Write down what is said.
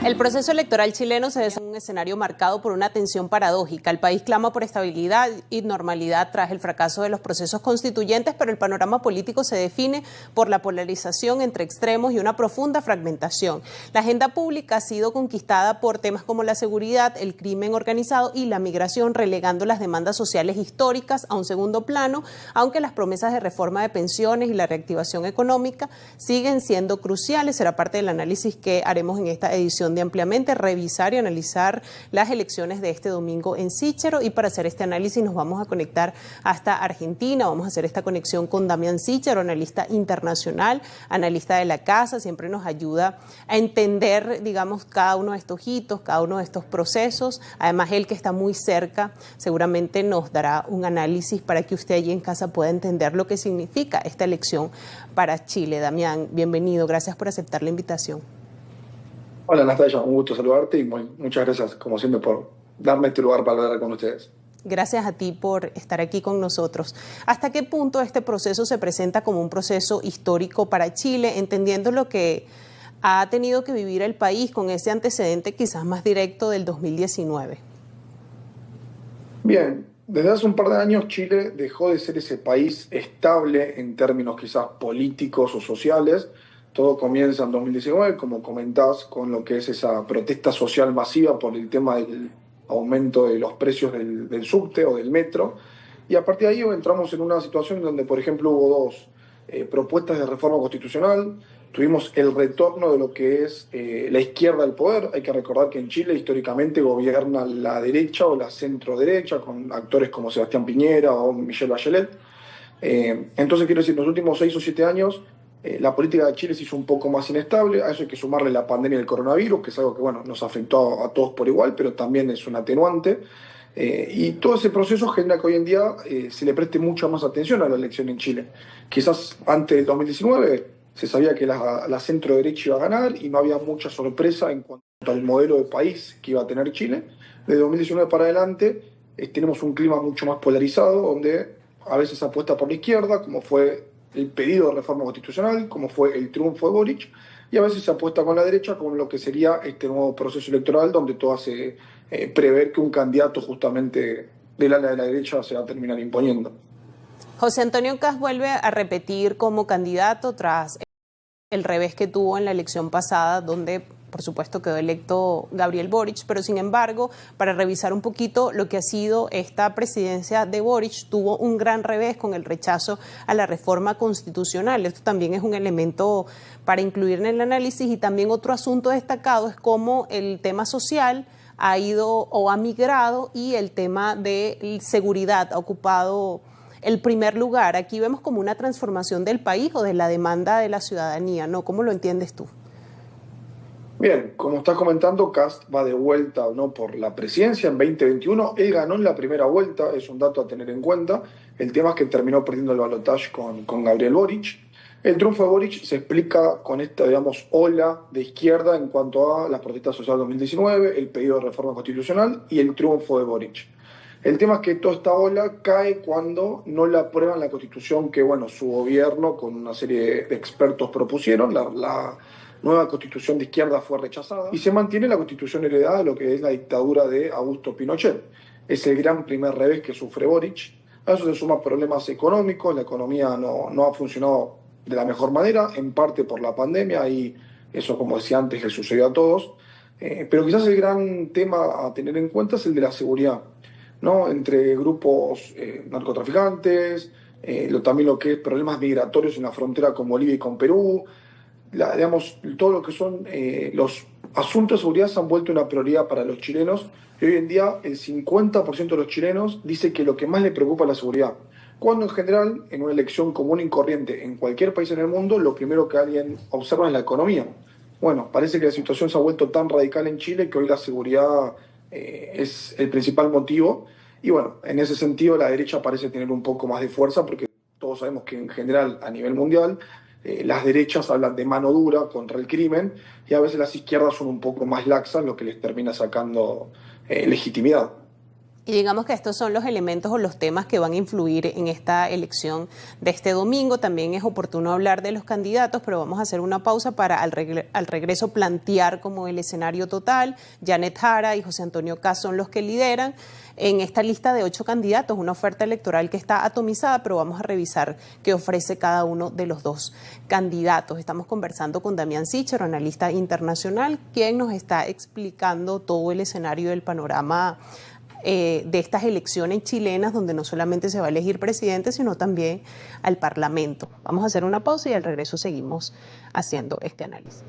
El proceso electoral chileno se desarrolla en un escenario marcado por una tensión paradójica. El país clama por estabilidad y normalidad tras el fracaso de los procesos constituyentes, pero el panorama político se define por la polarización entre extremos y una profunda fragmentación. La agenda pública ha sido conquistada por temas como la seguridad, el crimen organizado y la migración, relegando las demandas sociales históricas a un segundo plano, aunque las promesas de reforma de pensiones y la reactivación económica siguen siendo cruciales. Será parte del análisis que haremos en esta edición de Ampliamente, revisar y analizar las elecciones de este domingo en Cíchero, y para hacer este análisis nos vamos a conectar hasta Argentina. Vamos a hacer esta conexión con Damián Cíchero, analista internacional, analista de la casa, siempre nos ayuda a entender, digamos, cada uno de estos hitos, cada uno de estos procesos. Además, él que está muy cerca seguramente nos dará un análisis para que usted allí en casa pueda entender lo que significa esta elección para Chile. Damián, bienvenido, gracias por aceptar la invitación. Hola Anastasia, un gusto saludarte y muchas gracias como siempre por darme este lugar para hablar con ustedes. Gracias a ti por estar aquí con nosotros. ¿Hasta qué punto este proceso se presenta como un proceso histórico para Chile, entendiendo lo que ha tenido que vivir el país con ese antecedente quizás más directo del 2019? Bien, desde hace un par de años Chile dejó de ser ese país estable en términos quizás políticos o sociales. Todo comienza en 2019, como comentás, con lo que es esa protesta social masiva por el tema del aumento de los precios del subte o del metro. Y a partir de ahí entramos en una situación donde, por ejemplo, hubo dos propuestas de reforma constitucional. Tuvimos el retorno de lo que es la izquierda al poder. Hay que recordar que en Chile históricamente gobierna la derecha o la centro-derecha, con actores como Sebastián Piñera o Michelle Bachelet. Entonces, quiero decir, en los últimos 6 o 7 años, la política de Chile se hizo un poco más inestable. A eso hay que sumarle la pandemia del coronavirus, que es algo que nos afectó a todos por igual, pero también es un atenuante. Y todo ese proceso genera que hoy en día se le preste mucha más atención a la elección en Chile. Quizás antes del 2019 se sabía que la centro derecha iba a ganar y no había mucha sorpresa en cuanto al modelo de país que iba a tener Chile. De 2019 para adelante tenemos un clima mucho más polarizado, donde a veces se apuesta por la izquierda, como fue el pedido de reforma constitucional, como fue el triunfo de Boric, y a veces se apuesta con la derecha con lo que sería este nuevo proceso electoral, donde todo hace prever que un candidato justamente del ala de la derecha se va a terminar imponiendo. José Antonio Kast vuelve a repetir como candidato tras el revés que tuvo en la elección pasada, donde por supuesto quedó electo Gabriel Boric, pero sin embargo, para revisar un poquito lo que ha sido esta presidencia de Boric, tuvo un gran revés con el rechazo a la reforma constitucional. Esto también es un elemento para incluir en el análisis, y también otro asunto destacado es cómo el tema social ha ido o ha migrado y el tema de seguridad ha ocupado el primer lugar. Aquí vemos como una transformación del país o de la demanda de la ciudadanía, ¿no? ¿Cómo lo entiendes tú? Bien, como estás comentando, Kast va de vuelta, ¿no?, por la presidencia en 2021. Él ganó en la primera vuelta, es un dato a tener en cuenta. El tema es que terminó perdiendo el balotaje con Gabriel Boric. El triunfo de Boric se explica con esta, digamos, ola de izquierda en cuanto a las protestas sociales 2019, el pedido de reforma constitucional y el triunfo de Boric. El tema es que toda esta ola cae cuando no la aprueban la constitución que, su gobierno con una serie de expertos propusieron. La nueva constitución de izquierda fue rechazada y se mantiene la constitución heredada de lo que es la dictadura de Augusto Pinochet. Es el gran primer revés que sufre Boric. A eso se suman problemas económicos. La economía no ha funcionado de la mejor manera, en parte por la pandemia, y eso, como decía antes, le sucedió a todos. Pero quizás el gran tema a tener en cuenta es el de la seguridad, ¿no? Entre grupos narcotraficantes, también lo que es problemas migratorios en la frontera con Bolivia y con Perú. Todo lo que son los asuntos de seguridad se han vuelto una prioridad para los chilenos, y hoy en día el 50% de los chilenos dice que lo que más le preocupa es la seguridad, cuando en general en una elección común y corriente en cualquier país en el mundo lo primero que alguien observa es la economía. Bueno, parece que la situación se ha vuelto tan radical en Chile que hoy la seguridad es el principal motivo, y en ese sentido la derecha parece tener un poco más de fuerza, porque todos sabemos que en general a nivel mundial las derechas hablan de mano dura contra el crimen, y a veces las izquierdas son un poco más laxas, lo que les termina sacando legitimidad. Y digamos que estos son los elementos o los temas que van a influir en esta elección de este domingo. También es oportuno hablar de los candidatos, pero vamos a hacer una pausa para al regreso plantear como el escenario total. Janet Jara y José Antonio Caz son los que lideran en esta lista de 8 candidatos, una oferta electoral que está atomizada, pero vamos a revisar qué ofrece cada uno de los 2 candidatos. Estamos conversando con Damián Sichero, analista internacional, quien nos está explicando todo el escenario del panorama de estas elecciones chilenas, donde no solamente se va a elegir presidente, sino también al Parlamento. Vamos a hacer una pausa y al regreso seguimos haciendo este análisis.